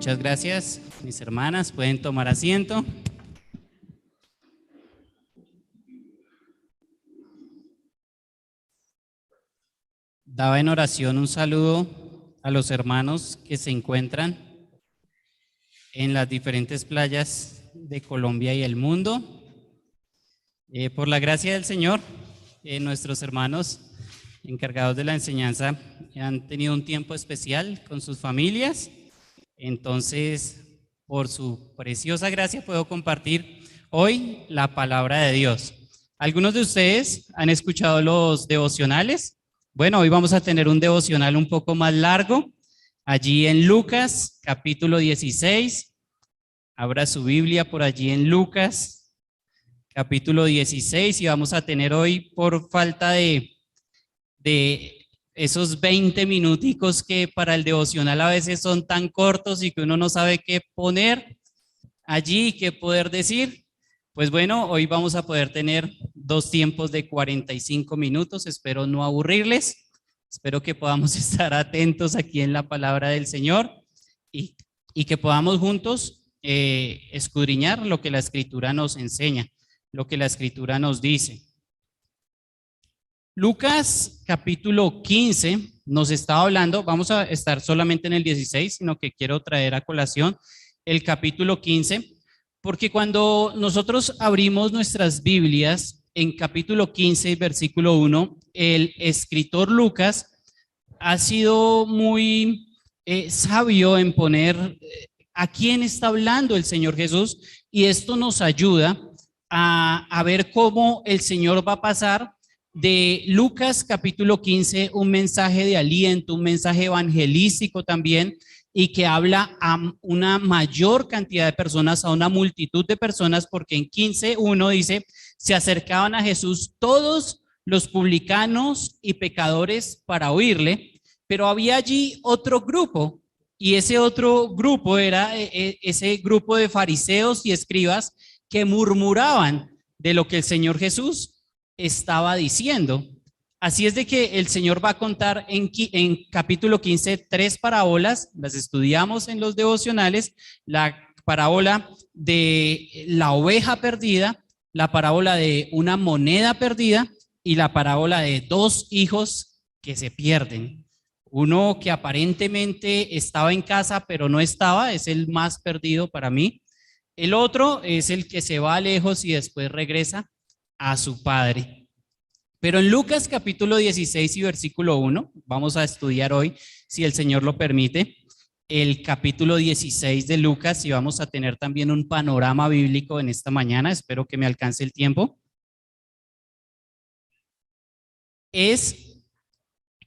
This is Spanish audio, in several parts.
Muchas gracias, mis hermanas. Pueden tomar asiento. Daba en oración un saludo a los hermanos que se encuentran en las diferentes playas de Colombia y el mundo. Por la gracia del Señor, nuestros hermanos encargados de la enseñanza han tenido un tiempo especial con sus familias. Entonces, por su preciosa gracia puedo compartir hoy la palabra de Dios. ¿Algunos de ustedes han escuchado los devocionales? Bueno, hoy vamos a tener un devocional un poco más largo, allí en Lucas, capítulo 16. Abra su Biblia por allí en Lucas, capítulo 16, y vamos a tener hoy, por falta de esos 20 minuticos que para el devocional a veces son tan cortos y que uno no sabe qué poner allí, qué poder decir. Pues bueno, hoy vamos a poder tener dos tiempos de 45 minutos. Espero no aburrirles. Espero que podamos estar atentos aquí en la palabra del Señor y que podamos juntos escudriñar lo que la Escritura nos enseña, lo que la Escritura nos dice. Lucas capítulo 15 nos estaba hablando, vamos a estar solamente en el 16, sino que quiero traer a colación el capítulo 15, porque cuando nosotros abrimos nuestras Biblias en capítulo 15, versículo 1, el escritor Lucas ha sido muy sabio en poner a quién está hablando el Señor Jesús, y esto nos ayuda a ver cómo el Señor va a pasar de Lucas capítulo 15, un mensaje de aliento, un mensaje evangelístico también, y que habla a una mayor cantidad de personas, a una multitud de personas, porque en 15:1 dice, se acercaban a Jesús todos los publicanos y pecadores para oírle, pero había allí otro grupo, y ese otro grupo era ese grupo de fariseos y escribas que murmuraban de lo que el Señor Jesús estaba diciendo. Así es de que el Señor va a contar en capítulo 15 tres parábolas, las estudiamos en los devocionales: la parábola de la oveja perdida, la parábola de una moneda perdida y la parábola de dos hijos que se pierden. Uno que aparentemente estaba en casa pero no estaba, es el más perdido para mí. El otro es el que se va lejos y después regresa a su padre. Pero en Lucas capítulo 16 y versículo 1, vamos a estudiar hoy, si el Señor lo permite, el capítulo 16 de Lucas, y vamos a tener también un panorama bíblico en esta mañana. Espero que me alcance el tiempo. Es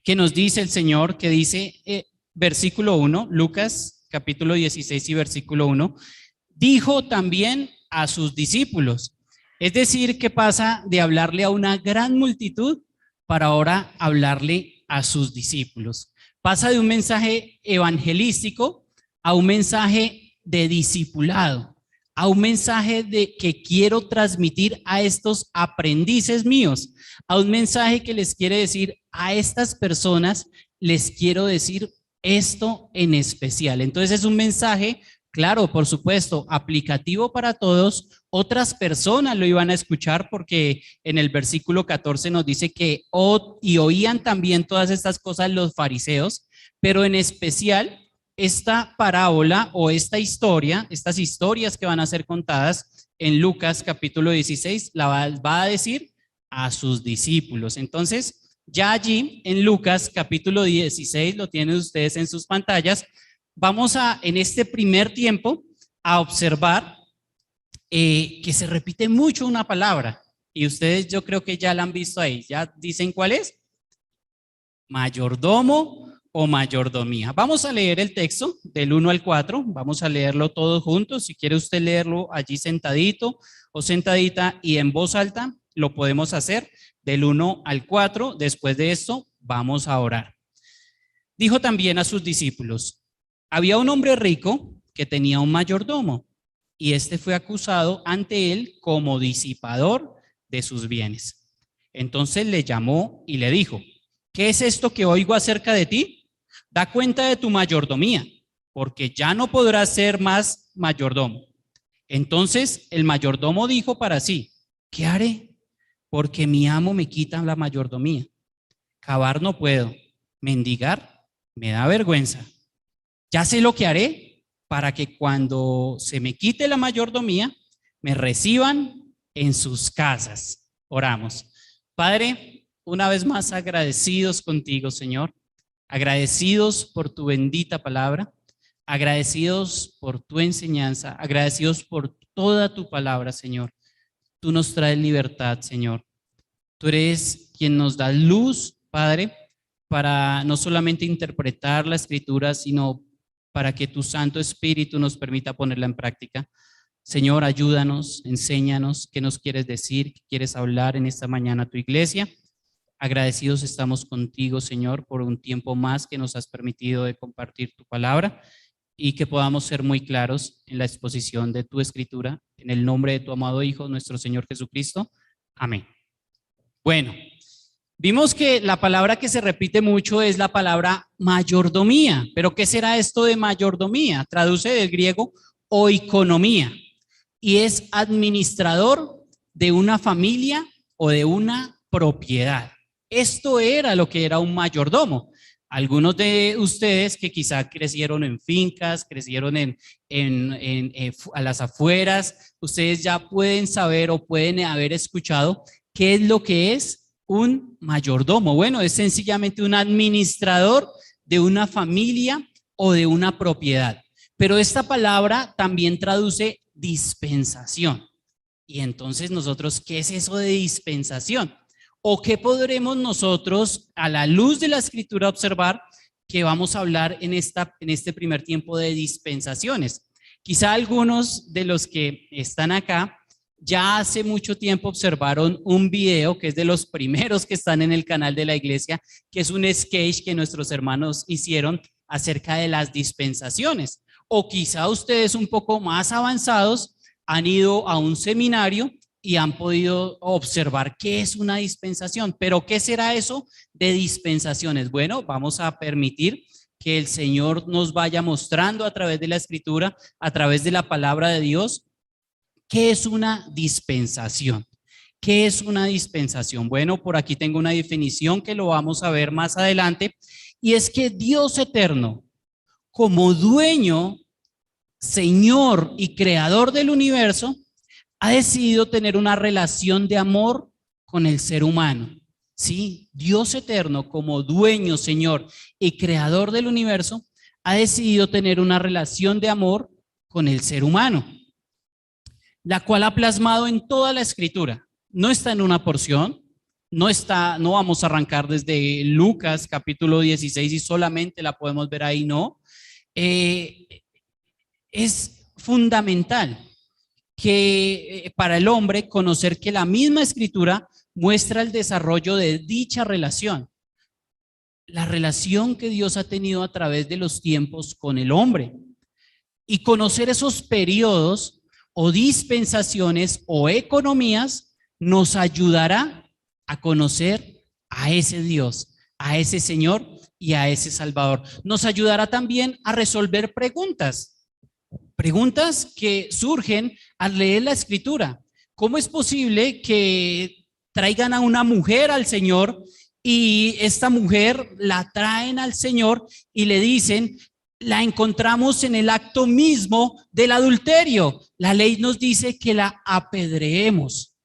que nos dice el Señor, que dice versículo 1, Lucas capítulo 16 y versículo 1, dijo también a sus discípulos. Es decir, que pasa de hablarle a una gran multitud para ahora hablarle a sus discípulos. Pasa de un mensaje evangelístico a un mensaje de discipulado, a un mensaje de que quiero transmitir a estos aprendices míos, a un mensaje que les quiere decir a estas personas, les quiero decir esto en especial. Entonces es un mensaje, claro, por supuesto, aplicativo para todos. Otras personas lo iban a escuchar, porque en el versículo 14 nos dice que oían también todas estas cosas los fariseos, pero en especial esta parábola o esta historia, estas historias que van a ser contadas en Lucas capítulo 16, la va a decir a sus discípulos. Entonces, ya allí en Lucas capítulo 16, lo tienen ustedes en sus pantallas, vamos a, en este primer tiempo, a observar que se repite mucho una palabra, y ustedes yo creo que ya la han visto ahí. ¿Ya dicen cuál es? Mayordomo o mayordomía. Vamos a leer el texto del 1 al 4, vamos a leerlo todos juntos. Si quiere usted leerlo allí sentadito o sentadita y en voz alta, lo podemos hacer del 1 al 4. Después de esto vamos a orar. Dijo también a sus discípulos: había un hombre rico que tenía un mayordomo, y este fue acusado ante él como disipador de sus bienes. Entonces le llamó y le dijo: ¿qué es esto que oigo acerca de ti? Da cuenta de tu mayordomía, porque ya no podrás ser más mayordomo. Entonces el mayordomo dijo para sí, ¿qué haré? Porque mi amo me quita la mayordomía. Cavar no puedo, mendigar me da vergüenza. Ya sé lo que haré para que cuando se me quite la mayordomía, me reciban en sus casas. Oramos. Padre, una vez más agradecidos contigo, Señor, agradecidos por tu bendita palabra, agradecidos por tu enseñanza, agradecidos por toda tu palabra, Señor. Tú nos traes libertad, Señor. Tú eres quien nos da luz, Padre, para no solamente interpretar la escritura, sino para que tu Santo Espíritu nos permita ponerla en práctica. Señor, ayúdanos, enséñanos qué nos quieres decir, qué quieres hablar en esta mañana a tu iglesia. Agradecidos estamos contigo, Señor, por un tiempo más que nos has permitido de compartir tu palabra y que podamos ser muy claros en la exposición de tu escritura. En el nombre de tu amado Hijo, nuestro Señor Jesucristo. Amén. Bueno, vimos que la palabra que se repite mucho es la palabra mayordomía. ¿Pero qué será esto de mayordomía? Traduce del griego oikonomía y es administrador de una familia o de una propiedad. Esto era lo que era un mayordomo. Algunos de ustedes que quizá crecieron en fincas, crecieron a las afueras, ustedes ya pueden saber o pueden haber escuchado qué es lo que es un mayordomo. Bueno, es sencillamente un administrador de una familia o de una propiedad. Pero esta palabra también traduce dispensación. Y entonces nosotros, ¿qué es eso de dispensación? ¿O qué podremos nosotros, a la luz de la escritura, observar que vamos a hablar en este primer tiempo de dispensaciones? Quizá algunos de los que están acá ya hace mucho tiempo observaron un video que es de los primeros que están en el canal de la iglesia, que es un sketch que nuestros hermanos hicieron acerca de las dispensaciones. O quizá ustedes un poco más avanzados han ido a un seminario y han podido observar qué es una dispensación. Pero ¿qué será eso de dispensaciones? Bueno, vamos a permitir que el Señor nos vaya mostrando a través de la escritura, a través de la palabra de Dios, ¿qué es una dispensación? ¿Qué es una dispensación? Bueno, por aquí tengo una definición que lo vamos a ver más adelante, y es que Dios eterno, como dueño, Señor y creador del universo, ha decidido tener una relación de amor con el ser humano. Sí, Dios eterno, como dueño, Señor y creador del universo, ha decidido tener una relación de amor con el ser humano, la cual ha plasmado en toda la escritura. No está en una porción, no vamos a arrancar desde Lucas capítulo 16 y solamente la podemos ver ahí, no. Es fundamental que para el hombre conocer que la misma escritura muestra el desarrollo de dicha relación, la relación que Dios ha tenido a través de los tiempos con el hombre, y conocer esos periodos o dispensaciones o economías nos ayudará a conocer a ese Dios, a ese Señor y a ese Salvador. Nos ayudará también a resolver preguntas que surgen al leer la escritura. ¿Cómo es posible que traigan a una mujer al Señor y esta mujer la traen al Señor y le dicen, la encontramos en el acto mismo del adulterio? La ley nos dice que la apedreemos.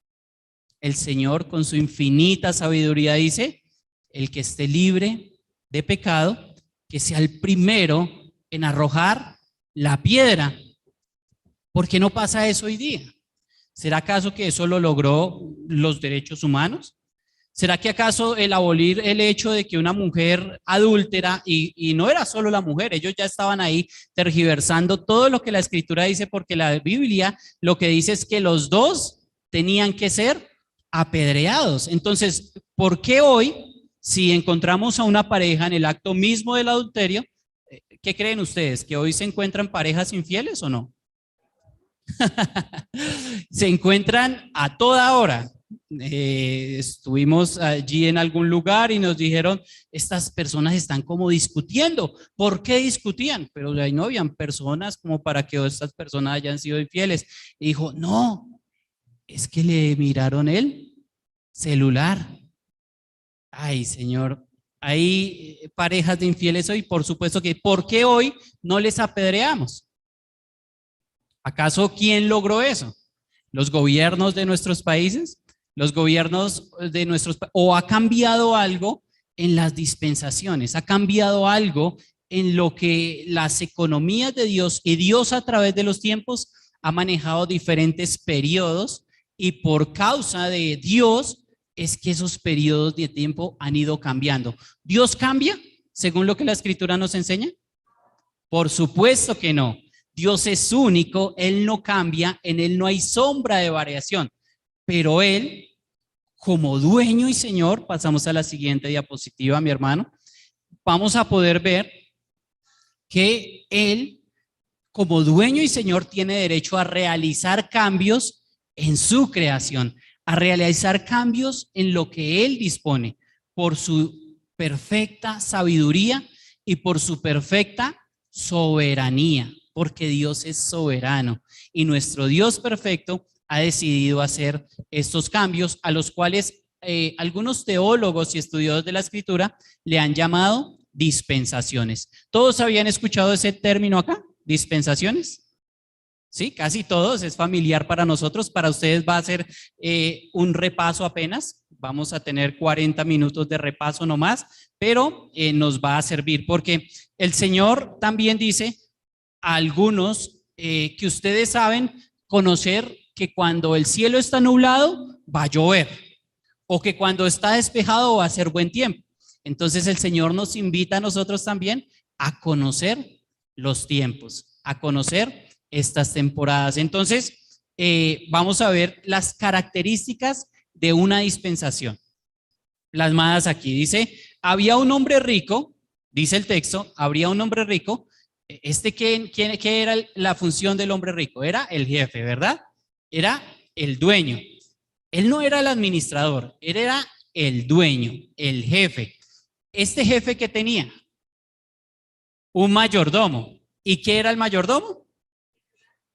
El Señor, con su infinita sabiduría, dice, el que esté libre de pecado, que sea el primero en arrojar la piedra. ¿Por qué no pasa eso hoy día? ¿Será acaso que eso lo logró los derechos humanos? ¿Será que acaso el abolir el hecho de que una mujer adúltera, y no era solo la mujer, ellos ya estaban ahí tergiversando todo lo que la escritura dice, porque la Biblia lo que dice es que los dos tenían que ser apedreados? Entonces, ¿por qué hoy, si encontramos a una pareja en el acto mismo del adulterio, qué creen ustedes? ¿Que hoy se encuentran parejas infieles o no? Se encuentran a toda hora. estuvimos allí en algún lugar y nos dijeron, estas personas están como discutiendo. ¿Por qué discutían? Pero ahí no habían personas como para que estas personas hayan sido infieles. Y dijo, no, es que le miraron el celular. Ay, Señor, hay parejas de infieles hoy, por supuesto que, ¿por qué hoy no les apedreamos? ¿Acaso quién logró eso? ¿Los gobiernos de nuestros países? ¿Los gobiernos de nuestros países? ¿O ha cambiado algo en las dispensaciones? ¿Ha cambiado algo en lo que las economías de Dios y Dios a través de los tiempos ha manejado diferentes periodos y por causa de Dios es que esos periodos de tiempo han ido cambiando? ¿Dios cambia según lo que la Escritura nos enseña? Por supuesto que no. Dios es único, Él no cambia, en Él no hay sombra de variación, pero Él, como dueño y Señor, pasamos a la siguiente diapositiva, mi hermano, vamos a poder ver que Él, como dueño y Señor, tiene derecho a realizar cambios en su creación, a realizar cambios en lo que Él dispone, por su perfecta sabiduría y por su perfecta soberanía, porque Dios es soberano y nuestro Dios perfecto ha decidido hacer estos cambios a los cuales algunos teólogos y estudiosos de la Escritura le han llamado dispensaciones. ¿Todos habían escuchado ese término acá? ¿Dispensaciones? Sí, casi todos, es familiar para nosotros. Para ustedes va a ser un repaso apenas. Vamos a tener 40 minutos de repaso nomás, pero nos va a servir porque el Señor también dice a algunos que ustedes saben conocer que cuando el cielo está nublado va a llover o que cuando está despejado va a ser buen tiempo. Entonces el Señor nos invita a nosotros también a conocer los tiempos, a conocer estas temporadas. Entonces vamos a ver las características de una dispensación plasmadas aquí. Dice, había un hombre rico, dice el texto, habría un hombre rico. ¿Qué era la función del hombre rico? Era el jefe, ¿verdad? Era el dueño. Él no era el administrador, él era el dueño, el jefe. Este jefe que tenía un mayordomo. ¿Y qué era el mayordomo?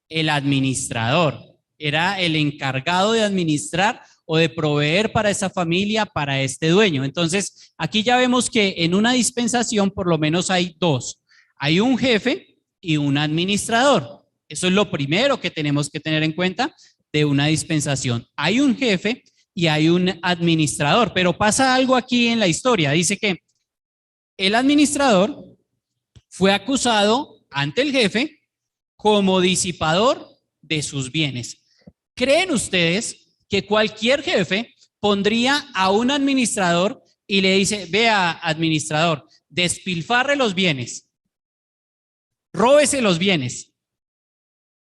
El administrador. Era el encargado de administrar o de proveer para esa familia, para este dueño. Entonces, aquí ya vemos que en una dispensación por lo menos hay dos. Hay un jefe y un administrador. Eso es lo primero que tenemos que tener en cuenta de una dispensación. Hay un jefe y hay un administrador, pero pasa algo aquí en la historia. Dice que el administrador fue acusado ante el jefe como disipador de sus bienes. ¿Creen ustedes que cualquier jefe pondría a un administrador y le dice, vea, administrador, despilfarre los bienes, róbese los bienes?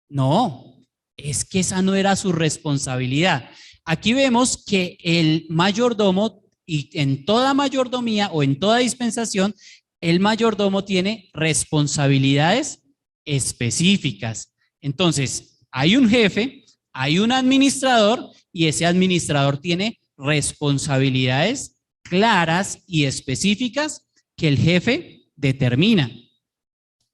No, es que esa no era su responsabilidad. Aquí vemos que el mayordomo, y en toda mayordomía o en toda dispensación, el mayordomo tiene responsabilidades específicas. Entonces, hay un jefe, hay un administrador y ese administrador tiene responsabilidades claras y específicas que el jefe determina.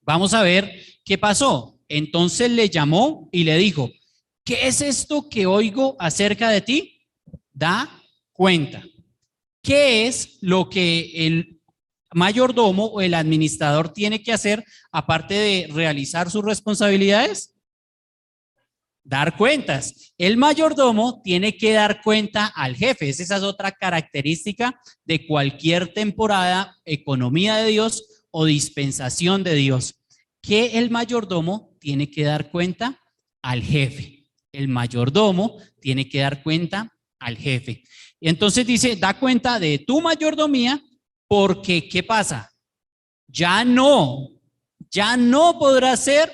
Vamos a ver qué pasó. Entonces le llamó y le dijo, ¿qué es esto que oigo acerca de ti? Da cuenta. ¿Qué es lo que el mayordomo o el administrador tiene que hacer aparte de realizar sus responsabilidades? Dar cuentas. El mayordomo tiene que dar cuenta al jefe. Esa es otra característica de cualquier temporada, economía de Dios o dispensación de Dios, que el mayordomo tiene que dar cuenta al jefe. El mayordomo tiene que dar cuenta al jefe. Y entonces dice, da cuenta de tu mayordomía, porque ¿qué pasa? Ya no podrás ser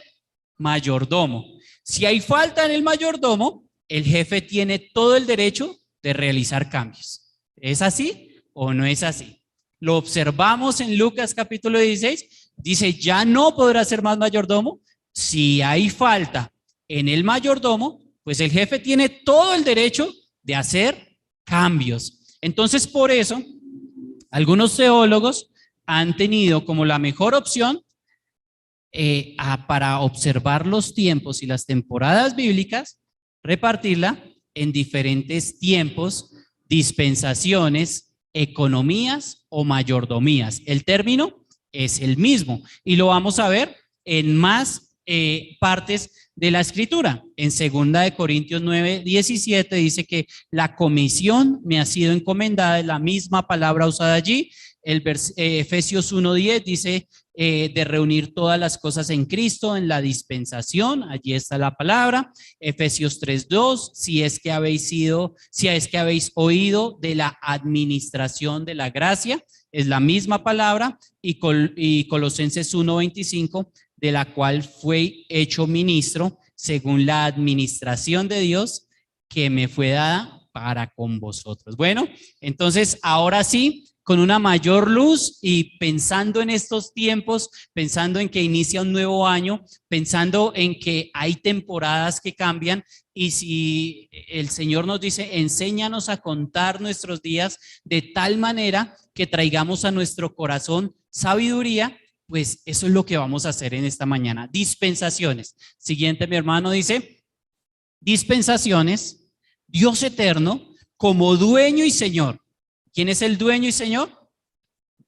mayordomo. Si hay falta en el mayordomo, el jefe tiene todo el derecho de realizar cambios. ¿Es así o no es así? Lo observamos en Lucas capítulo 16, dice, ya no podrá ser más mayordomo. Si hay falta en el mayordomo, pues el jefe tiene todo el derecho de hacer cambios. Entonces, por eso, algunos teólogos han tenido como la mejor opción para observar los tiempos y las temporadas bíblicas, repartirla en diferentes tiempos, dispensaciones, economías o mayordomías. El término es el mismo y lo vamos a ver en más partes de la escritura. En 2 Corintios 9:17 dice que la comisión me ha sido encomendada, es la misma palabra usada allí. Efesios 1:10 dice de reunir todas las cosas en Cristo, en la dispensación, allí está la palabra. Efesios 3:2, si es que habéis oído de la administración de la gracia, es la misma palabra. Y Colosenses 1:25, de la cual fue hecho ministro según la administración de Dios que me fue dada para con vosotros. Bueno, entonces ahora sí, con una mayor luz y pensando en estos tiempos, pensando en que inicia un nuevo año, pensando en que hay temporadas que cambian, y si el Señor nos dice, enséñanos a contar nuestros días de tal manera que traigamos a nuestro corazón sabiduría, pues eso es lo que vamos a hacer en esta mañana. Dispensaciones. Siguiente, mi hermano dice, dispensaciones, Dios eterno como dueño y Señor. ¿Quién es el dueño y Señor?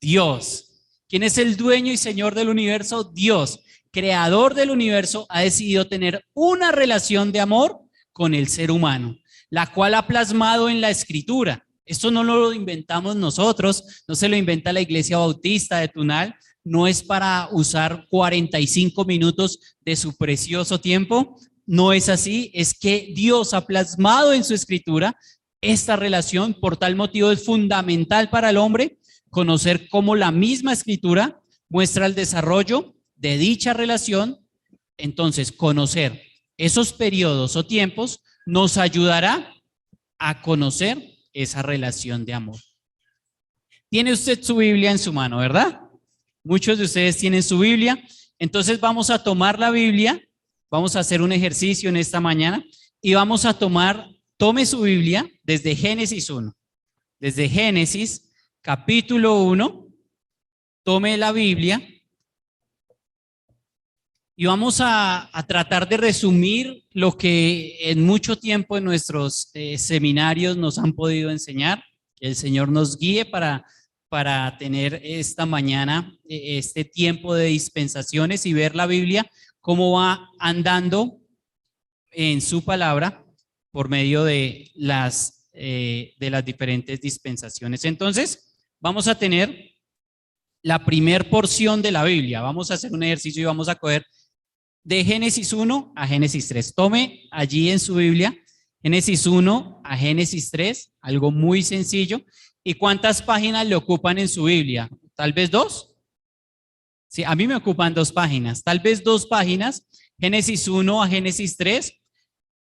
Dios. ¿Quién es el dueño y Señor del universo? Dios. Creador del universo, ha decidido tener una relación de amor con el ser humano, la cual ha plasmado en la escritura. Esto no lo inventamos nosotros, no se lo inventa la Iglesia Bautista de Tunal, no es para usar 45 minutos de su precioso tiempo, no es así, es que Dios ha plasmado en su escritura esta relación. Por tal motivo es fundamental para el hombre conocer cómo la misma escritura muestra el desarrollo de dicha relación. Entonces, conocer esos periodos o tiempos nos ayudará a conocer esa relación de amor. Tiene usted su Biblia en su mano, ¿verdad? Muchos de ustedes tienen su Biblia. Entonces vamos a tomar la Biblia, vamos a hacer un ejercicio en esta mañana y vamos a tome su Biblia desde Génesis 1, desde Génesis capítulo 1, tome la Biblia y vamos a tratar de resumir lo que en mucho tiempo en nuestros seminarios nos han podido enseñar. Que el Señor nos guíe para tener esta mañana este tiempo de dispensaciones y ver la Biblia cómo va andando en su palabra por medio de las diferentes dispensaciones. Entonces, vamos a tener la primer porción de la Biblia. Vamos a hacer un ejercicio y vamos a coger de Génesis 1 a Génesis 3. Tome allí en su Biblia Génesis 1 a Génesis 3, algo muy sencillo. ¿Y cuántas páginas le ocupan en su Biblia? ¿Tal vez 2? Sí, a mí me ocupan 2 páginas, tal vez 2 páginas, Génesis 1 a Génesis 3.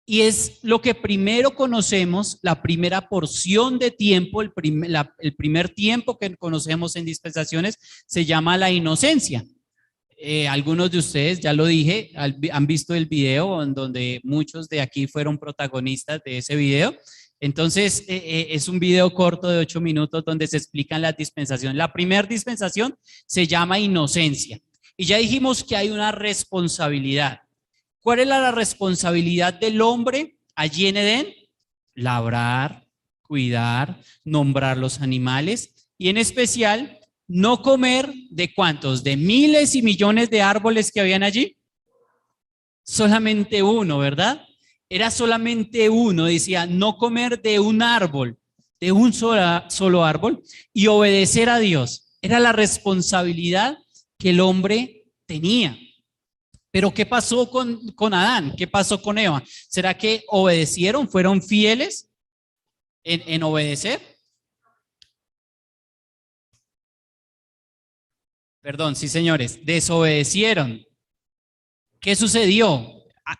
Y es lo que primero conocemos, la primera porción de tiempo, el primer tiempo que conocemos en dispensaciones se llama la inocencia. Algunos de ustedes, ya lo dije, han visto el video en donde muchos de aquí fueron protagonistas de ese video. Entonces, es un video corto de 8 minutos donde se explican las dispensaciones. La primera dispensación se llama inocencia. Y ya dijimos que hay una responsabilidad. ¿Cuál es la responsabilidad del hombre allí en Edén? Labrar, cuidar, nombrar los animales y en especial no comer de ¿cuántos? De miles y millones de árboles que habían allí. Solamente uno, ¿verdad? Era solamente uno, decía no comer de un árbol, de un solo árbol y obedecer a Dios. Era la responsabilidad que el hombre tenía. Pero ¿qué pasó con Adán? ¿Qué pasó con Eva? ¿Será que obedecieron? ¿Fueron fieles en obedecer? Perdón, sí, señores, desobedecieron. ¿Qué sucedió?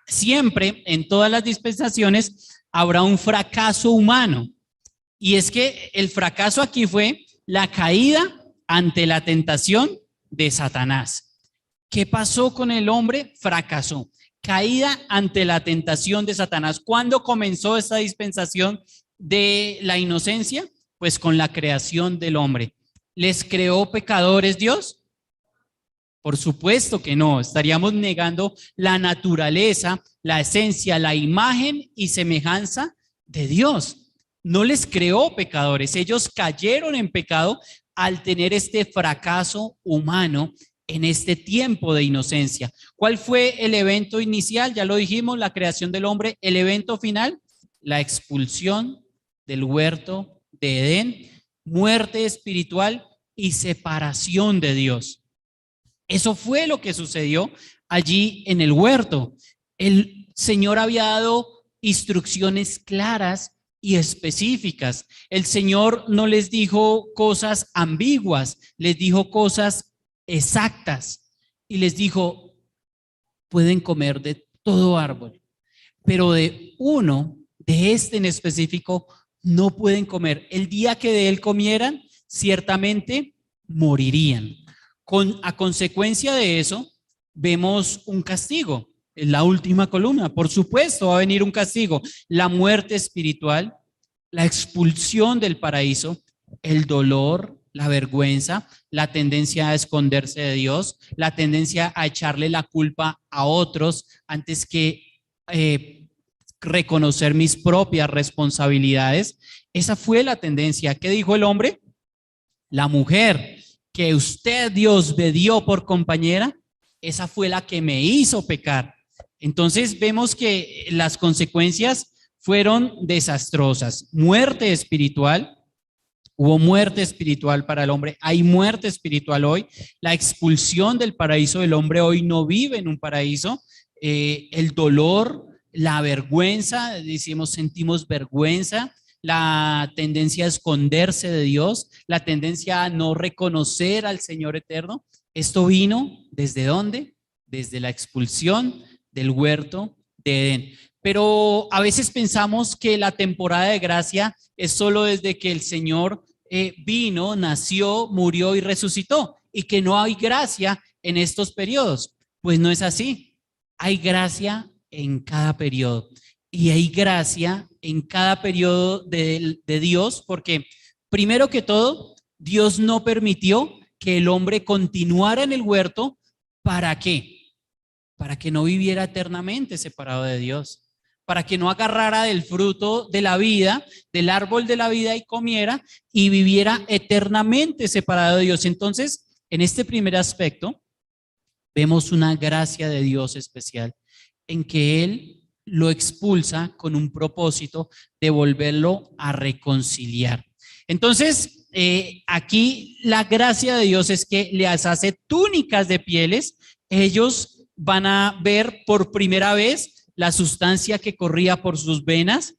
Siempre en todas las dispensaciones habrá un fracaso humano. Y es que el fracaso aquí fue la caída ante la tentación de Satanás. ¿Qué pasó con el hombre? Fracasó. Caída ante la tentación de Satanás. ¿Cuándo comenzó esta dispensación de la inocencia? Pues con la creación del hombre. ¿Les creó pecadores Dios? Por supuesto que no, estaríamos negando la naturaleza, la esencia, la imagen y semejanza de Dios. No les creó pecadores, ellos cayeron en pecado al tener este fracaso humano en este tiempo de inocencia. ¿Cuál fue el evento inicial? Ya lo dijimos, la creación del hombre. El evento final, la expulsión del huerto de Edén, muerte espiritual y separación de Dios. Eso fue lo que sucedió allí en el huerto. El Señor había dado instrucciones claras y específicas. El Señor no les dijo cosas ambiguas, les dijo cosas exactas y les dijo, pueden comer de todo árbol, pero de uno, de este en específico, no pueden comer. El día que de él comieran, ciertamente morirían. A consecuencia de eso, vemos un castigo. En la última columna, por supuesto, va a venir un castigo. La muerte espiritual, la expulsión del paraíso, el dolor, la vergüenza, la tendencia a esconderse de Dios, la tendencia a echarle la culpa a otros antes que reconocer mis propias responsabilidades. Esa fue la tendencia. ¿Qué dijo el hombre? La mujer que usted, Dios, me dio por compañera, esa fue la que me hizo pecar. Entonces vemos que las consecuencias fueron desastrosas. Muerte espiritual, hubo muerte espiritual para el hombre, hay muerte espiritual hoy, la expulsión del paraíso del hombre hoy no vive en un paraíso, el dolor, la vergüenza, decimos, sentimos vergüenza, la tendencia a esconderse de Dios, la tendencia a no reconocer al Señor eterno. Esto vino ¿desde dónde? Desde la expulsión del huerto de Edén. Pero a veces pensamos que la temporada de gracia es solo desde que el Señor vino, nació, murió y resucitó, y que no hay gracia en estos periodos. Pues no es así. Hay gracia en cada periodo. Y hay gracia en cada periodo de Dios, porque primero que todo, Dios no permitió que el hombre continuara en el huerto. ¿Para qué? Para que no viviera eternamente separado de Dios, para que no agarrara del fruto de la vida, del árbol de la vida y comiera y viviera eternamente separado de Dios. Entonces, en este primer aspecto, vemos una gracia de Dios especial en que Él lo expulsa con un propósito de volverlo a reconciliar. Entonces, aquí la gracia de Dios es que les hace túnicas de pieles. Ellos van a ver por primera vez la sustancia que corría por sus venas.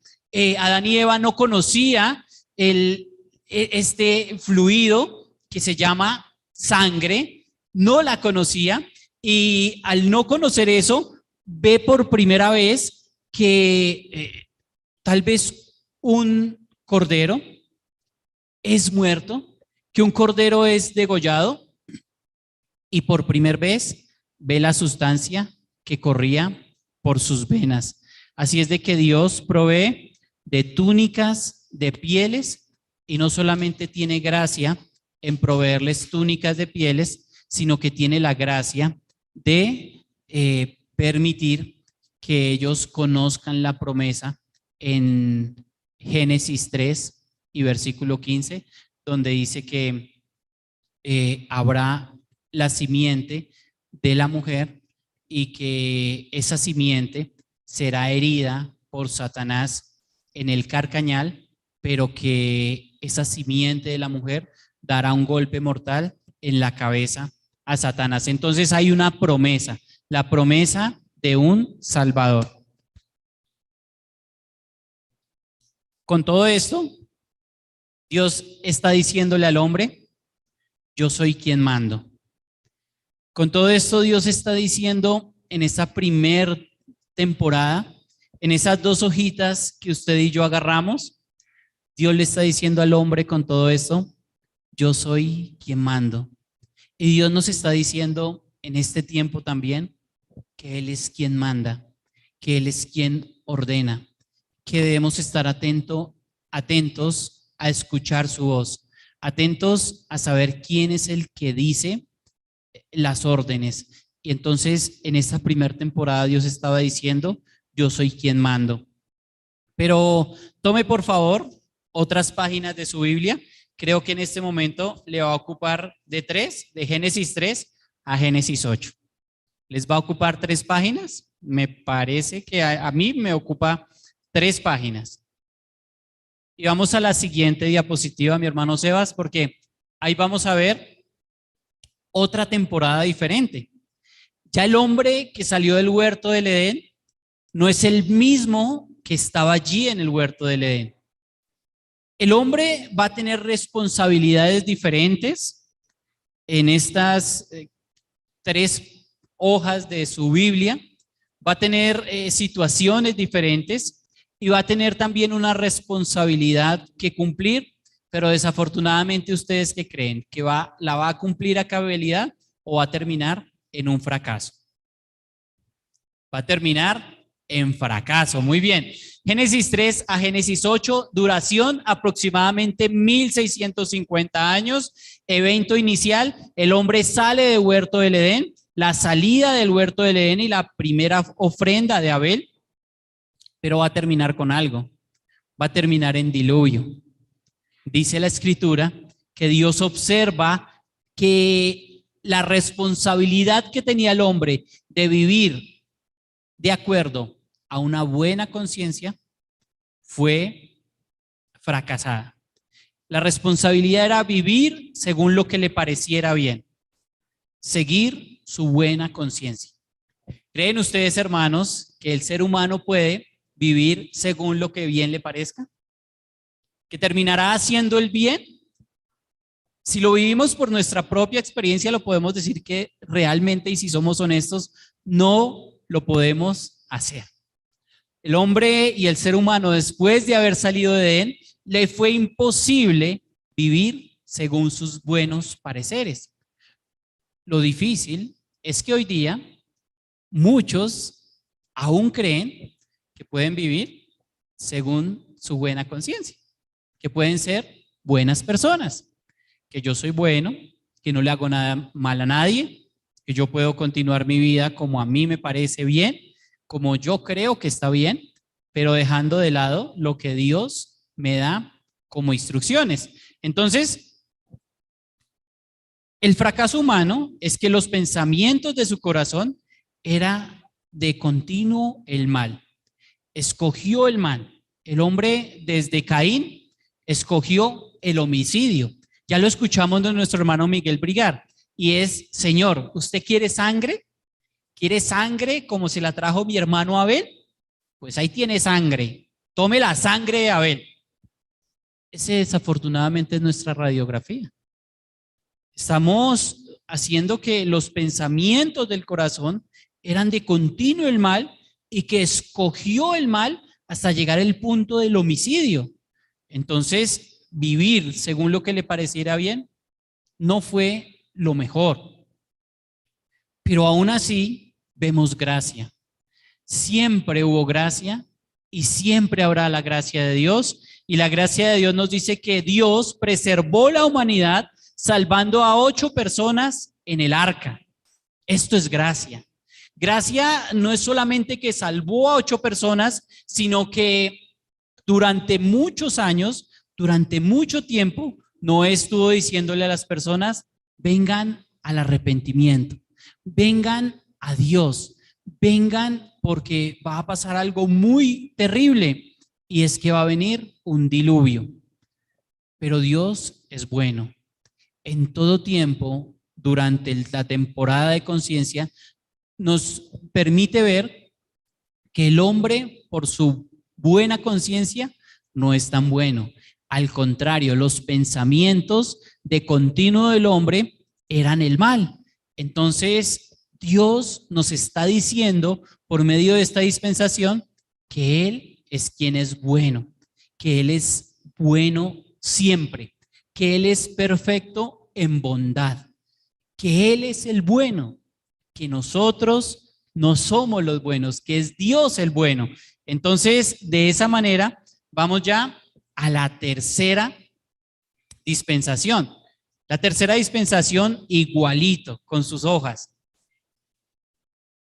Adán y Eva no conocía este fluido que se llama sangre, no la conocía, y al no conocer eso, ve por primera vez que tal vez un cordero es muerto, que un cordero es degollado, y por primera vez ve la sustancia que corría por sus venas. Así es de que Dios provee de túnicas de pieles, y no solamente tiene gracia en proveerles túnicas de pieles, sino que tiene la gracia de permitir que ellos conozcan la promesa en Génesis 3 y versículo 15, donde dice que habrá la simiente de la mujer y que esa simiente será herida por Satanás en el carcañal, pero que esa simiente de la mujer dará un golpe mortal en la cabeza a Satanás. Entonces hay una promesa, la promesa de un Salvador. Con todo esto, Dios está diciéndole al hombre, yo soy quien mando. Con todo esto, Dios está diciendo en esta primer temporada, en esas dos hojitas que usted y yo agarramos, Dios le está diciendo al hombre con todo esto, yo soy quien mando. Y Dios nos está diciendo en este tiempo también que Él es quien manda, que Él es quien ordena, que debemos estar atentos atentos a escuchar su voz, atentos a saber quién es el que dice las órdenes. Y entonces en esta primera temporada Dios estaba diciendo, yo soy quien mando. Pero tome por favor otras páginas de su Biblia. Creo que en este momento le va a ocupar de Génesis 3 a Génesis 8. ¿Les va a ocupar 3 páginas? Me parece que a mí me ocupa 3 páginas. Y vamos a la siguiente diapositiva, mi hermano Sebas, porque ahí vamos a ver otra temporada diferente. Ya el hombre que salió del huerto del Edén no es el mismo que estaba allí en el huerto del Edén. El hombre va a tener responsabilidades diferentes en estas 3 hojas de su Biblia. Va a tener situaciones diferentes y va a tener también una responsabilidad que cumplir, pero desafortunadamente ustedes ¿qué creen? ¿Que la va a cumplir a cabalidad o va a terminar en un fracaso? Va a terminar en fracaso. Muy bien. Génesis 3 a Génesis 8, duración aproximadamente 1650 años. Evento inicial, el hombre sale del huerto del Edén, la salida del huerto del Edén y la primera ofrenda de Abel, pero va a terminar con algo. Va a terminar en diluvio. Dice la Escritura que Dios observa que la responsabilidad que tenía el hombre de vivir de acuerdo a una buena conciencia fue fracasada. La responsabilidad era vivir según lo que le pareciera bien, seguir su buena conciencia. ¿Creen ustedes, hermanos, que el ser humano puede vivir según lo que bien le parezca? ¿Que terminará haciendo el bien? Si lo vivimos por nuestra propia experiencia, lo podemos decir que realmente, y si somos honestos, no lo podemos hacer. El hombre y el ser humano, después de haber salido de Edén, le fue imposible vivir según sus buenos pareceres. Lo difícil es que hoy día muchos aún creen que pueden vivir según su buena conciencia, que pueden ser buenas personas, que yo soy bueno, que no le hago nada mal a nadie, que yo puedo continuar mi vida como a mí me parece bien, como yo creo que está bien, pero dejando de lado lo que Dios me da como instrucciones. Entonces, el fracaso humano es que los pensamientos de su corazón era de continuo el mal. Escogió el mal. El hombre desde Caín escogió el homicidio. Ya lo escuchamos de nuestro hermano Miguel Brigar. Y es, Señor, ¿usted quiere sangre? ¿Quiere sangre como se la trajo mi hermano Abel? Pues ahí tiene sangre. Tome la sangre de Abel. Ese desafortunadamente es nuestra radiografía. Estamos haciendo que los pensamientos del corazón eran de continuo el mal y que escogió el mal hasta llegar al punto del homicidio. Entonces, vivir según lo que le pareciera bien no fue lo mejor. Pero aún así vemos gracia. Siempre hubo gracia y siempre habrá la gracia de Dios. Y la gracia de Dios nos dice que Dios preservó la humanidad salvando a 8 personas en el arca. Esto es gracia. Gracia no es solamente que salvó a 8 personas, sino que durante muchos años, durante mucho tiempo, Noé estuvo diciéndole a las personas, vengan al arrepentimiento, vengan a Dios, vengan porque va a pasar algo muy terrible y es que va a venir un diluvio. Pero Dios es bueno. En todo tiempo, durante la temporada de conciencia, nos permite ver que el hombre, por su buena conciencia, no es tan bueno. Al contrario, los pensamientos de continuo del hombre eran el mal. Entonces, Dios nos está diciendo, por medio de esta dispensación, que Él es quien es bueno, que Él es bueno siempre, que Él es perfecto en bondad, que Él es el bueno, que nosotros no somos los buenos, que es Dios el bueno. Entonces, de esa manera, vamos ya a la tercera dispensación. La tercera dispensación igualito con sus hojas.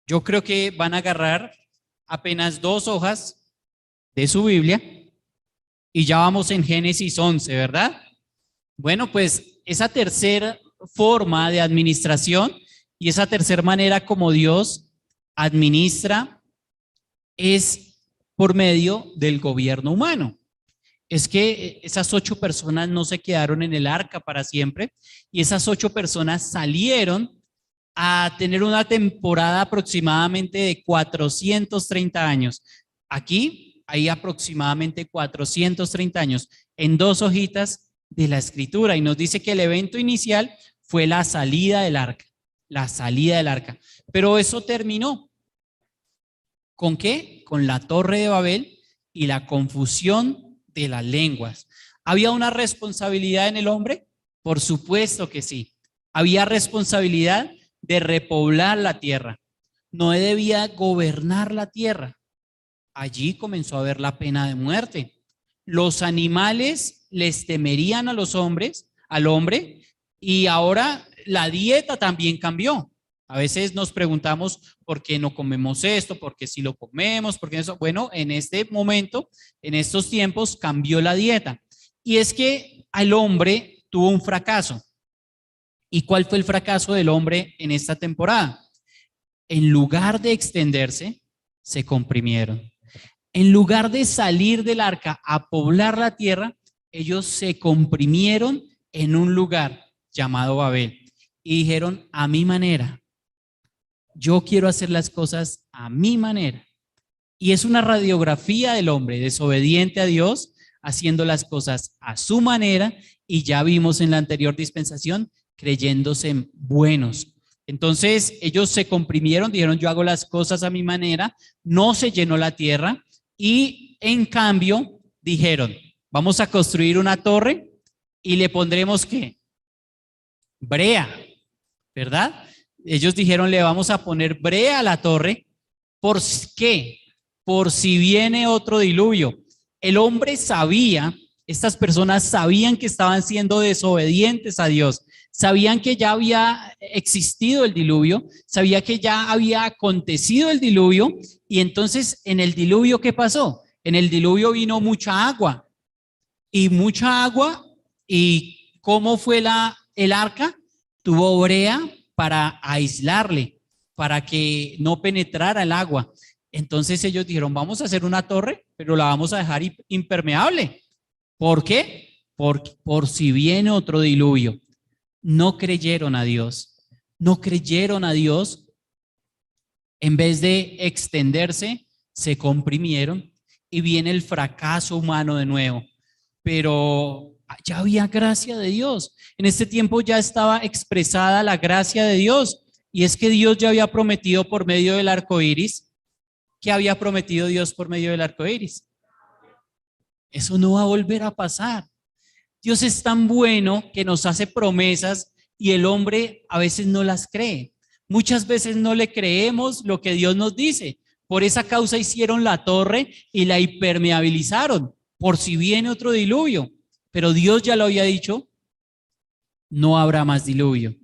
Yo creo que van a agarrar apenas 2 hojas de su Biblia y ya vamos en Génesis 11, ¿verdad? Bueno, pues esa tercera forma de administración y esa tercera manera como Dios administra es por medio del gobierno humano. Es que esas 8 personas no se quedaron en el arca para siempre y esas 8 personas salieron a tener una temporada aproximadamente de 430 años. Aquí hay aproximadamente 430 años en 2 hojitas de la escritura y nos dice que el evento inicial fue la salida del arca, pero eso terminó. ¿Con qué? Con la Torre de Babel y la confusión de las lenguas. ¿Había una responsabilidad en el hombre? Por supuesto que sí. Había responsabilidad de repoblar la tierra. Noé debía gobernar la tierra. Allí comenzó a haber la pena de muerte. Los animales les temerían a los hombres, al hombre, y ahora la dieta también cambió. A veces nos preguntamos por qué no comemos esto, por qué sí lo comemos, por qué eso. Bueno, en este momento, en estos tiempos, cambió la dieta. Y es que el hombre tuvo un fracaso. ¿Y cuál fue el fracaso del hombre en esta temporada? En lugar de extenderse, se comprimieron. En lugar de salir del arca a poblar la tierra, ellos se comprimieron en un lugar llamado Babel y dijeron: a mi manera. Yo quiero hacer las cosas a mi manera. Y es una radiografía del hombre desobediente a Dios, haciendo las cosas a su manera, y ya vimos en la anterior dispensación, creyéndose buenos. Entonces ellos se comprimieron, dijeron: yo hago las cosas a mi manera, no se llenó la tierra, y en cambio dijeron: vamos a construir una torre y le pondremos ¿qué? Brea, ¿verdad? Ellos dijeron: le vamos a poner brea a la torre. ¿Por qué? Por si viene otro diluvio. El hombre sabía, estas personas sabían que estaban siendo desobedientes a Dios, sabían que ya había existido el diluvio, sabía que ya había acontecido el diluvio, y entonces en el diluvio, ¿qué pasó? En el diluvio vino mucha agua, y ¿cómo fue el arca? Tuvo brea para aislarle, para que no penetrara el agua. Entonces ellos dijeron: vamos a hacer una torre, pero la vamos a dejar impermeable. ¿Por qué? Por si viene otro diluvio. No creyeron a Dios. No creyeron a Dios. En vez de extenderse, se comprimieron y viene el fracaso humano de nuevo. Pero ya había gracia de Dios. En este tiempo ya estaba expresada la gracia de Dios. Y es que Dios ya había prometido por medio del arco iris. ¿Qué había prometido Dios por medio del arco iris? Eso no va a volver a pasar. Dios es tan bueno que nos hace promesas y el hombre a veces no las cree. Muchas veces no le creemos lo que Dios nos dice. Por esa causa hicieron la torre y la impermeabilizaron, por si viene otro diluvio. Pero Dios ya lo había dicho: no habrá más diluvio.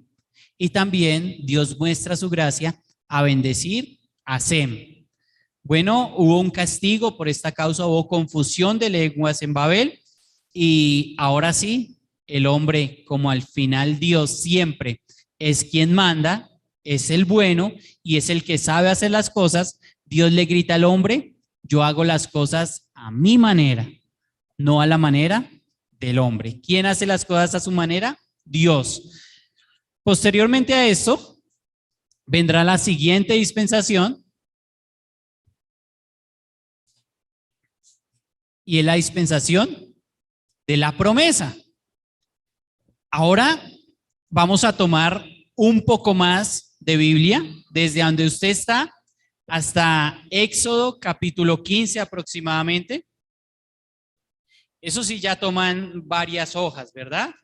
Y también Dios muestra su gracia a bendecir a Sem. Bueno, hubo un castigo por esta causa, hubo confusión de lenguas en Babel, y ahora sí, el hombre, como al final Dios siempre es quien manda, es el bueno y es el que sabe hacer las cosas, Dios le grita al hombre: yo hago las cosas a mi manera, no a la manera del hombre. ¿Quién hace las cosas a su manera? Dios. Posteriormente a esto, vendrá la siguiente dispensación, y es la dispensación de la promesa. Ahora vamos a tomar un poco más de Biblia, desde donde usted está hasta Éxodo capítulo 15 aproximadamente. Eso sí, ya toman varias hojas, ¿verdad?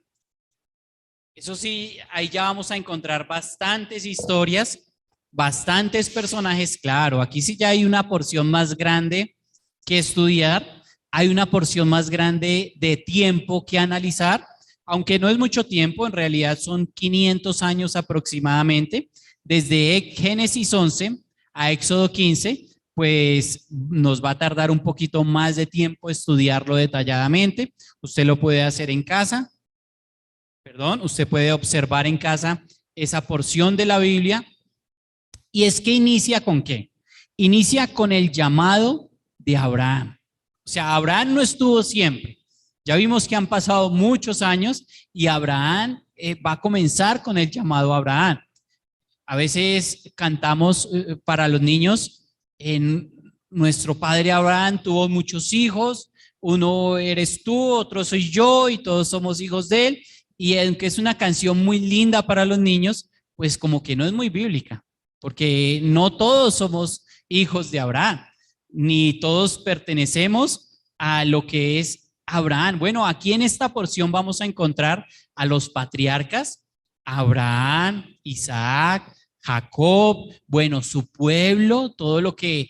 Eso sí, ahí ya vamos a encontrar bastantes historias, bastantes personajes. Claro, aquí sí ya hay una porción más grande que estudiar, hay una porción más grande de tiempo que analizar, aunque no es mucho tiempo, en realidad son 500 años aproximadamente, desde Génesis 11 a Éxodo 15, pues nos va a tardar un poquito más de tiempo estudiarlo detalladamente. Usted lo puede hacer en casa, usted puede observar en casa esa porción de la Biblia. Y es que inicia ¿con qué? Inicia con el llamado de Abraham. O sea, Abraham no estuvo siempre. Ya vimos que han pasado muchos años y Abraham va a comenzar con el llamado a Abraham. A veces cantamos para los niños, en nuestro padre Abraham tuvo muchos hijos, uno eres tú, otro soy yo y todos somos hijos de él. Y aunque es una canción muy linda para los niños, pues como que no es muy bíblica, porque no todos somos hijos de Abraham, ni todos pertenecemos a lo que es Abraham. Bueno, aquí en esta porción vamos a encontrar a los patriarcas, Abraham, Isaac, Jacob, bueno, su pueblo, todo lo que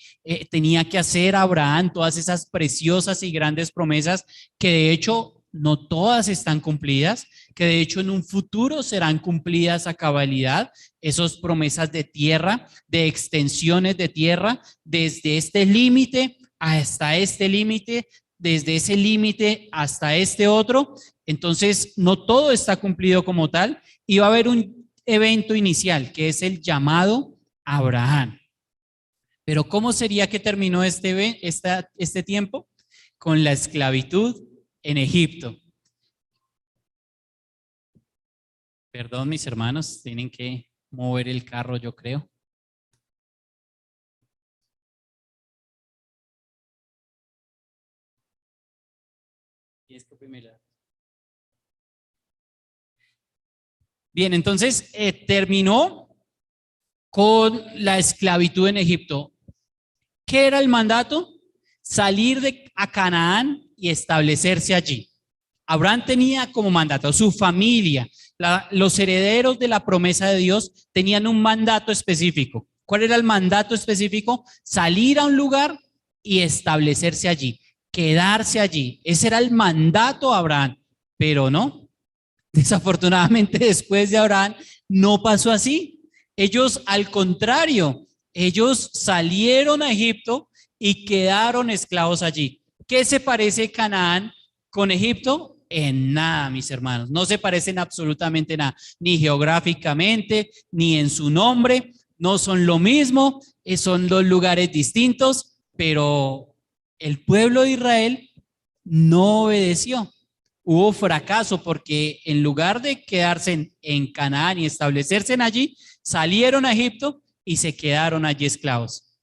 tenía que hacer Abraham, todas esas preciosas y grandes promesas que de hecho no todas están cumplidas, que de hecho en un futuro serán cumplidas a cabalidad, esas promesas de tierra, de extensiones de tierra, desde este límite hasta este límite, desde ese límite hasta este otro. Entonces, no todo está cumplido como tal y va a haber un evento inicial que es el llamado a Abraham. Pero ¿cómo sería que terminó este tiempo? Con la esclavitud en Egipto. Perdón, mis hermanos, tienen que mover el carro, yo creo. Bien, entonces terminó con la esclavitud en Egipto. ¿Qué era el mandato? Salir a Canaán y establecerse allí. Abraham tenía como mandato su familia, los herederos de la promesa de Dios tenían un mandato específico. ¿Cuál era el mandato específico? Salir a un lugar y establecerse allí, quedarse allí. Ese era el mandato a Abraham, pero no. Desafortunadamente, después de Abraham, no pasó así. Ellos, al contrario, ellos salieron a Egipto y quedaron esclavos allí. ¿Qué se parece Canaán con Egipto? En nada, mis hermanos. No se parecen absolutamente nada, ni geográficamente, ni en su nombre. No son lo mismo, son dos lugares distintos, pero el pueblo de Israel no obedeció. Hubo fracaso porque en lugar de quedarse en Canaán y establecerse en allí, salieron a Egipto y se quedaron allí esclavos.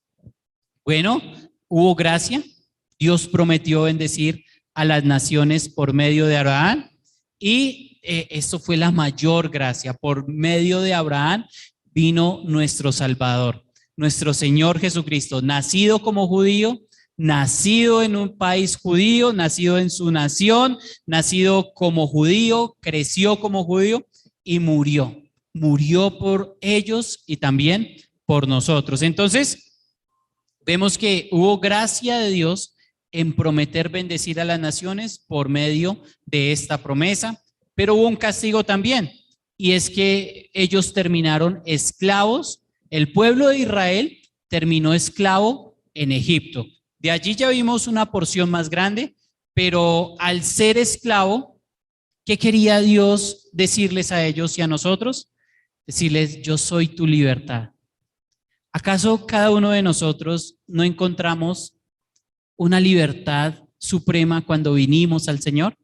Bueno, hubo gracia. Dios prometió bendecir a las naciones por medio de Abraham y esto fue la mayor gracia. Por medio de Abraham vino nuestro Salvador, nuestro Señor Jesucristo, nacido como judío, nacido en un país judío, nacido en su nación, nacido como judío, creció como judío y murió. Murió por ellos y también por nosotros. Entonces, vemos que hubo gracia de Dios en prometer bendecir a las naciones por medio de esta promesa, pero hubo un castigo también, y es que ellos terminaron esclavos, el pueblo de Israel terminó esclavo en Egipto. De allí ya vimos una porción más grande, pero al ser esclavo, ¿qué quería Dios decirles a ellos y a nosotros? Decirles, yo soy tu libertad. ¿Acaso cada uno de nosotros no encontramos una libertad suprema cuando vinimos al Señor?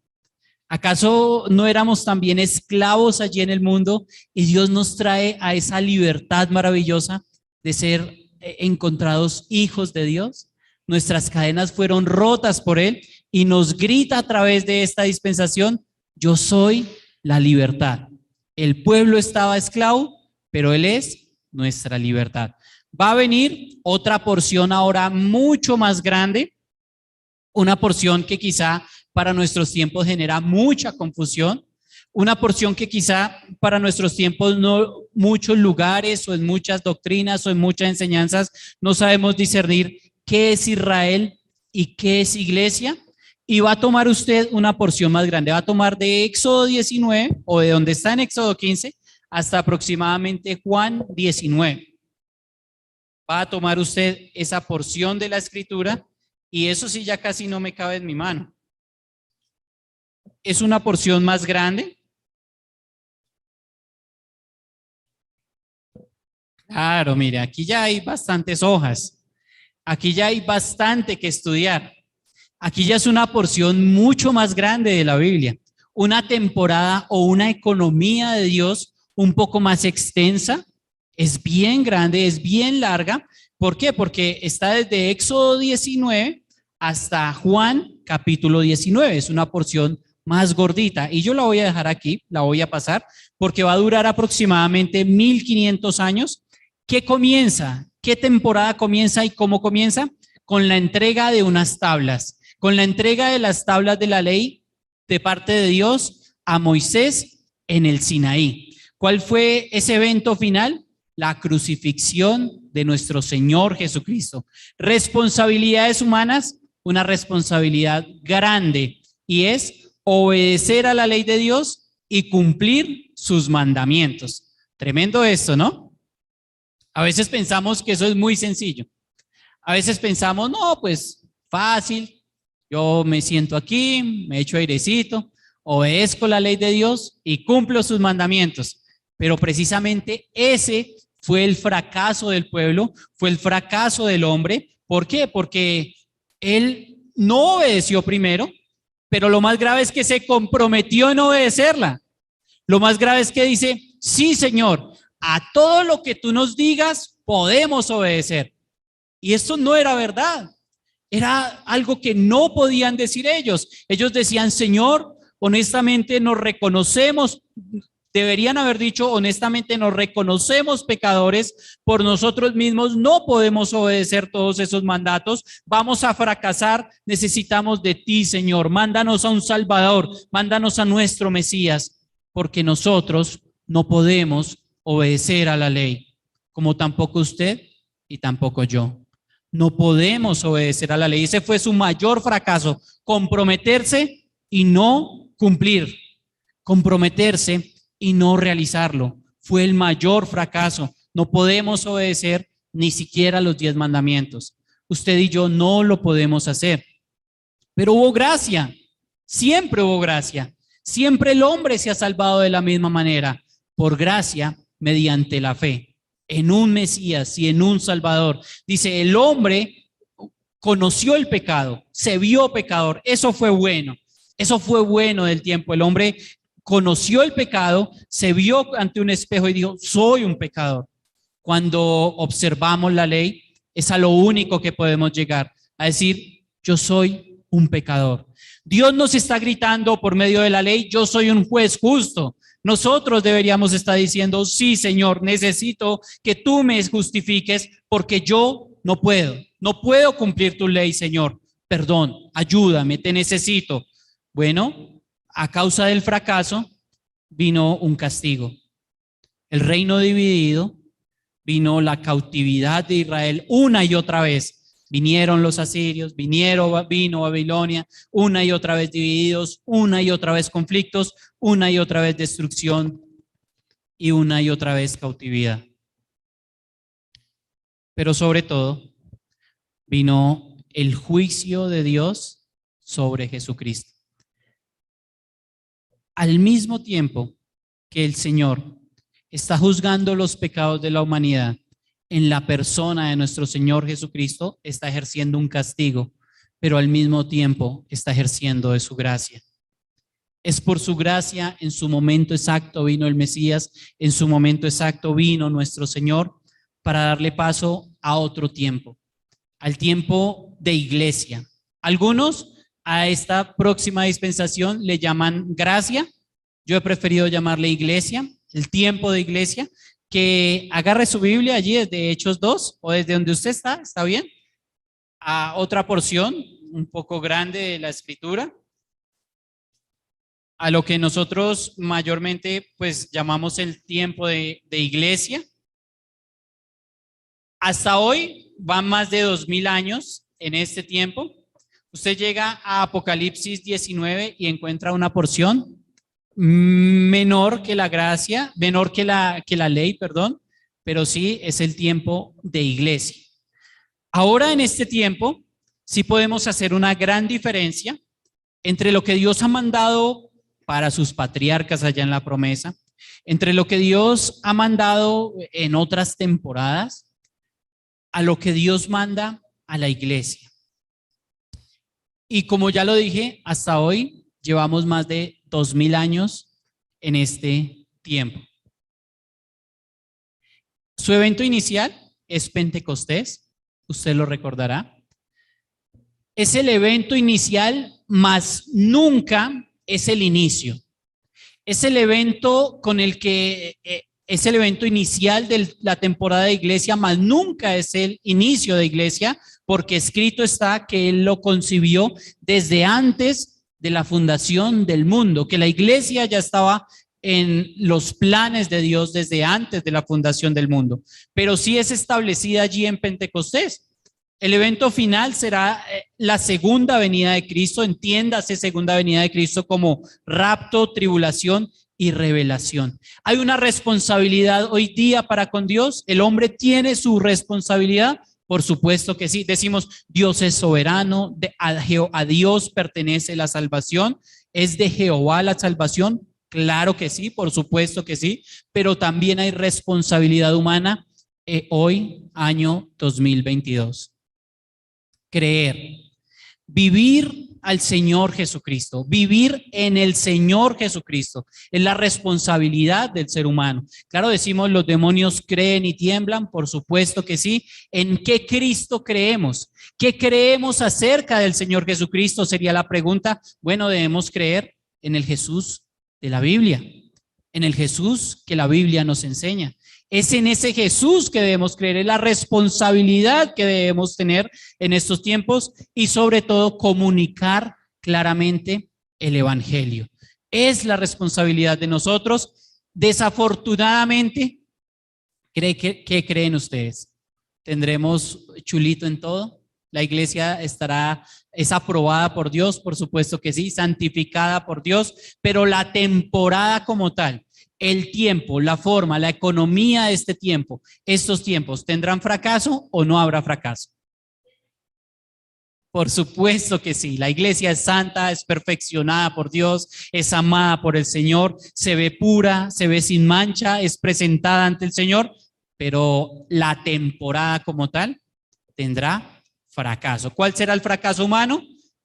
¿Acaso no éramos también esclavos allí en el mundo y Dios nos trae a esa libertad maravillosa de ser encontrados hijos de Dios? Nuestras cadenas fueron rotas por Él y nos grita a través de esta dispensación, yo soy la libertad. El pueblo estaba esclavo, pero Él es nuestra libertad. Va a venir otra porción ahora mucho más grande, una porción que quizá para nuestros tiempos genera mucha confusión, una porción que quizá para nuestros tiempos no muchos lugares o en muchas doctrinas o en muchas enseñanzas no sabemos discernir qué es Israel y qué es iglesia, y va a tomar usted una porción más grande. Va a tomar de Éxodo 19 o de donde está en Éxodo 15 hasta aproximadamente Juan 19. Va a tomar usted esa porción de la escritura y eso sí ya casi no me cabe en mi mano. Es una porción más grande. Claro, mire, aquí ya hay bastantes hojas. Aquí ya hay bastante que estudiar. Aquí ya es una porción mucho más grande de la Biblia. Una temporada o una economía de Dios un poco más extensa. Es bien grande, es bien larga. ¿Por qué? Porque está desde Éxodo 19 hasta Juan capítulo 19. Es una porción más gordita. Y yo la voy a dejar aquí, la voy a pasar, porque va a durar aproximadamente 1500 años. ¿Qué comienza? ¿Qué temporada comienza y cómo comienza? Con la entrega de unas tablas, con la entrega de las tablas de la ley de parte de Dios a Moisés en el Sinaí. ¿Cuál fue ese evento final? La crucifixión de nuestro Señor Jesucristo. Responsabilidades humanas, una responsabilidad grande, y es obedecer a la ley de Dios y cumplir sus mandamientos. Tremendo esto, ¿no? A veces pensamos que eso es muy sencillo. A veces pensamos, no, pues fácil, yo me siento aquí, me echo airecito, obedezco la ley de Dios y cumplo sus mandamientos. Pero precisamente ese fue el fracaso del pueblo, fue el fracaso del hombre. ¿Por qué? Porque él no obedeció primero, pero lo más grave es que se comprometió en obedecerla. Lo más grave es que dice, sí, Señor, a todo lo que tú nos digas podemos obedecer. Y esto no era verdad. Era algo que no podían decir ellos. Ellos decían, Señor, honestamente nos reconocemos, deberían haber dicho, honestamente nos reconocemos pecadores, por nosotros mismos no podemos obedecer todos esos mandatos, vamos a fracasar, necesitamos de ti, Señor, mándanos a un Salvador, mándanos a nuestro Mesías, porque nosotros no podemos obedecer a la ley, como tampoco usted y tampoco yo. No podemos obedecer a la ley. Ese fue su mayor fracaso, comprometerse y no cumplir, comprometerse y no realizarlo. Fue el mayor fracaso. No podemos obedecer ni siquiera los 10 mandamientos. Usted y yo no lo podemos hacer. Pero hubo gracia, siempre hubo gracia. Siempre el hombre se ha salvado de la misma manera, por gracia, mediante la fe en un Mesías y en un Salvador. Dice, el hombre conoció el pecado, se vio pecador, eso fue bueno del tiempo. El hombre conoció el pecado, se vio ante un espejo y dijo, soy un pecador. Cuando observamos la ley, es a lo único que podemos llegar, a decir, yo soy un pecador. Dios nos está gritando por medio de la ley, yo soy un juez justo. Nosotros deberíamos estar diciendo, sí, Señor, necesito que tú me justifiques porque yo no puedo cumplir tu ley, Señor. Perdón, ayúdame, te necesito. Bueno, a causa del fracaso vino un castigo. El reino dividido, vino la cautividad de Israel una y otra vez. Vinieron los asirios, vino Babilonia, una y otra vez divididos, una y otra vez conflictos, una y otra vez destrucción y una y otra vez cautividad. Pero sobre todo, vino el juicio de Dios sobre Jesucristo. Al mismo tiempo que el Señor está juzgando los pecados de la humanidad, en la persona de nuestro Señor Jesucristo está ejerciendo un castigo, pero al mismo tiempo está ejerciendo de su gracia. Es por su gracia, en su momento exacto vino el Mesías, en su momento exacto vino nuestro Señor para darle paso a otro tiempo, al tiempo de iglesia. Algunos a esta próxima dispensación le llaman gracia, yo he preferido llamarle iglesia, el tiempo de iglesia. Que agarre su Biblia allí desde Hechos 2 o desde donde usted ¿está bien? A otra porción un poco grande de la escritura, a lo que nosotros mayormente pues llamamos el tiempo de iglesia. Hasta hoy van más de 2000 años en este tiempo. Usted llega a Apocalipsis 19 y encuentra una porción menor que la gracia, menor que la ley, perdón, pero sí es el tiempo de iglesia. Ahora en este tiempo sí podemos hacer una gran diferencia entre lo que Dios ha mandado para sus patriarcas allá en la promesa, entre lo que Dios ha mandado en otras temporadas, a lo que Dios manda a la iglesia. Y como ya lo dije, hasta hoy llevamos más de 2000 años en este tiempo. Su evento inicial es Pentecostés, usted lo recordará. Es el evento inicial, mas nunca es el inicio. Es el evento con el que es el evento inicial de la temporada de iglesia, mas nunca es el inicio de iglesia, porque escrito está que Él lo concibió desde antes de la fundación del mundo, que la iglesia ya estaba en los planes de Dios desde antes de la fundación del mundo, pero sí es establecida allí en Pentecostés. El evento final será la segunda venida de Cristo, entiéndase segunda venida de Cristo como rapto, tribulación y revelación. Hay una responsabilidad hoy día para con Dios. ¿El hombre tiene su responsabilidad? Por supuesto que sí. Decimos, Dios es soberano, a Dios pertenece la salvación. ¿Es de Jehová la salvación? Claro que sí, por supuesto que sí, pero también hay responsabilidad humana hoy, año 2022. Creer, vivir al Señor Jesucristo, vivir en el Señor Jesucristo, es la responsabilidad del ser humano. Claro, decimos los demonios creen y tiemblan, por supuesto que sí. ¿En qué Cristo creemos? ¿Qué creemos acerca del Señor Jesucristo? Sería la pregunta. Bueno, debemos creer en el Jesús de la Biblia, en el Jesús que la Biblia nos enseña. Es en ese Jesús que debemos creer, es la responsabilidad que debemos tener en estos tiempos y sobre todo comunicar claramente el Evangelio. Es la responsabilidad de nosotros. Desafortunadamente, ¿qué creen ustedes? ¿Tendremos chulito en todo? ¿La iglesia es aprobada por Dios? Por supuesto que sí, santificada por Dios, pero la temporada como tal, el tiempo, la forma, la economía de este tiempo, estos tiempos, ¿tendrán fracaso o no habrá fracaso? Por supuesto que sí. La iglesia es santa, es perfeccionada por Dios, es amada por el Señor, se ve pura, se ve sin mancha, es presentada ante el Señor, pero la temporada como tal tendrá fracaso. ¿Cuál será el fracaso humano?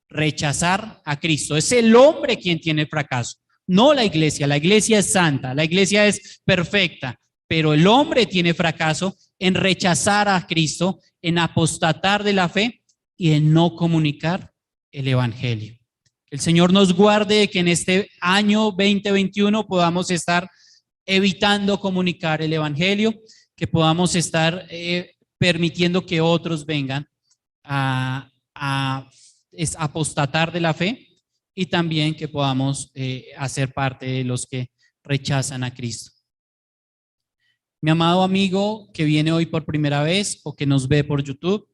Rechazar a Cristo. Es el hombre quien tiene fracaso, no la iglesia. La iglesia es santa, la iglesia es perfecta, pero el hombre tiene fracaso en rechazar a Cristo, en apostatar de la fe y en no comunicar el Evangelio. El Señor nos guarde de que en este año 2021 podamos estar evitando comunicar el Evangelio, que podamos estar permitiendo que otros vengan a apostatar de la fe y también que podamos hacer parte de los que rechazan a Cristo. Mi amado amigo que viene hoy por primera vez o que nos ve por YouTube,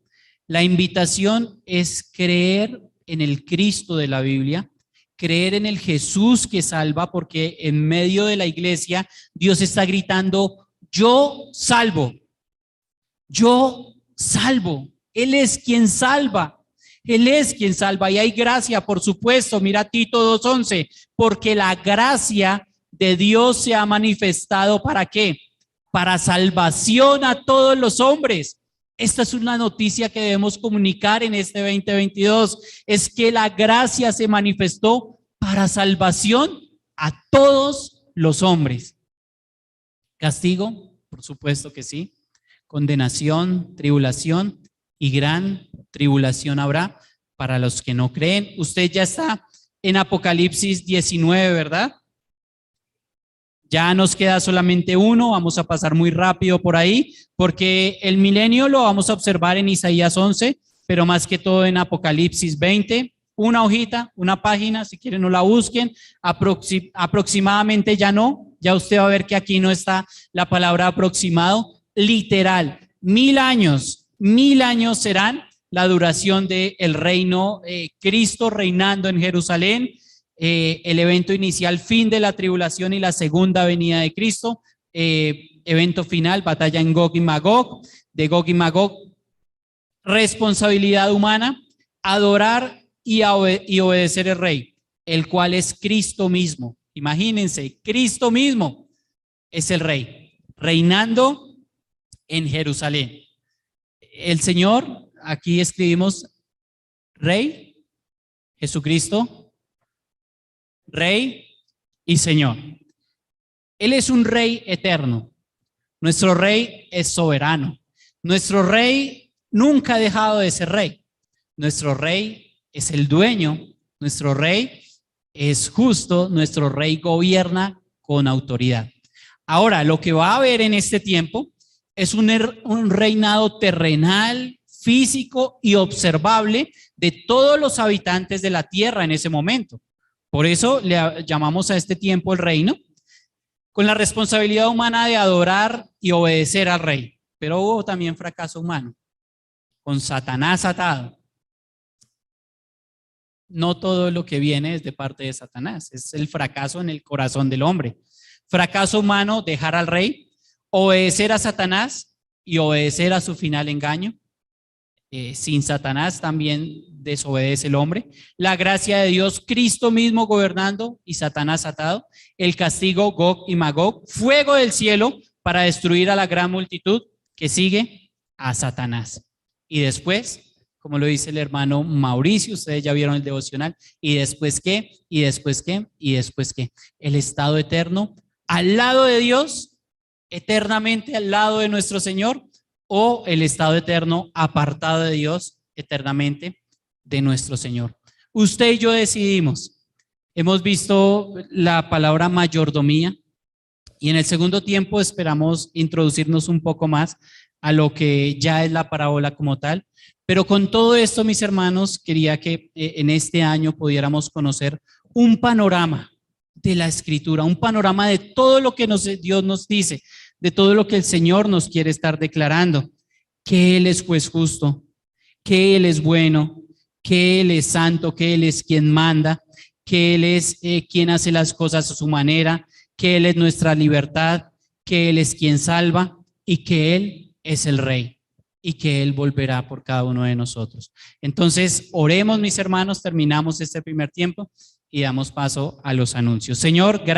la invitación es creer en el Cristo de la Biblia, creer en el Jesús que salva, porque en medio de la iglesia Dios está gritando, yo salvo, yo salvo. Él es quien salva, Él es quien salva y hay gracia, por supuesto. Mira Tito 2:11, porque la gracia de Dios se ha manifestado ¿para qué? Para salvación a todos los hombres. Esta es una noticia que debemos comunicar en este 2022, es que la gracia se manifestó para salvación a todos los hombres. ¿Castigo? Por supuesto que sí. Condenación, tribulación y gran tribulación habrá para los que no creen. Usted ya está en Apocalipsis 19, ¿verdad? Ya nos queda solamente uno, vamos a pasar muy rápido por ahí, porque el milenio lo vamos a observar en Isaías 11, pero más que todo en Apocalipsis 20. Una hojita, una página, si quieren no la busquen, aproximadamente ya no, ya usted va a ver que aquí no está la palabra aproximado, literal, 1000 años serán la duración del reino, Cristo reinando en Jerusalén, el evento inicial, fin de la tribulación y la segunda venida de Cristo, evento final, batalla en Gog y Magog, de Gog y Magog, responsabilidad humana, adorar y obedecer al rey, el cual es Cristo mismo. Imagínense, Cristo mismo es el rey, reinando en Jerusalén. El Señor, aquí escribimos Rey, Jesucristo, Rey y Señor. Él es un Rey eterno. Nuestro Rey es soberano. Nuestro Rey nunca ha dejado de ser Rey. Nuestro Rey es el dueño. Nuestro Rey es justo. Nuestro Rey gobierna con autoridad. Ahora, lo que va a haber en este tiempo es un reinado terrenal, físico y observable de todos los habitantes de la tierra en ese momento. Por eso le llamamos a este tiempo el reino, con la responsabilidad humana de adorar y obedecer al rey. Pero hubo también fracaso humano, con Satanás atado. No todo lo que viene es de parte de Satanás, es el fracaso en el corazón del hombre. Fracaso humano, dejar al rey, obedecer a Satanás y obedecer a su final engaño. Sin Satanás también desobedece el hombre. La gracia de Dios, Cristo mismo gobernando y Satanás atado. El castigo, Gog y Magog. Fuego del cielo para destruir a la gran multitud que sigue a Satanás. Y después, como lo dice el hermano Mauricio, ustedes ya vieron el devocional. ¿Y después qué? ¿Y después qué? ¿Y después qué? El estado eterno al lado de Dios, eternamente al lado de nuestro Señor, o el estado eterno apartado de Dios, eternamente de nuestro Señor. Usted y yo decidimos. Hemos visto la palabra mayordomía y en el segundo tiempo esperamos introducirnos un poco más a lo que ya es la parábola como tal. Pero con todo esto, mis hermanos, quería que en este año pudiéramos conocer un panorama de la Escritura, un panorama de todo lo que Dios nos dice, de todo lo que el Señor nos quiere estar declarando, que Él es juez justo, que Él es bueno, que Él es santo, que Él es quien manda, que Él es quien hace las cosas a su manera, que Él es nuestra libertad, que Él es quien salva y que Él es el Rey y que Él volverá por cada uno de nosotros. Entonces, oremos, mis hermanos, terminamos este primer tiempo y damos paso a los anuncios. Señor, gracias.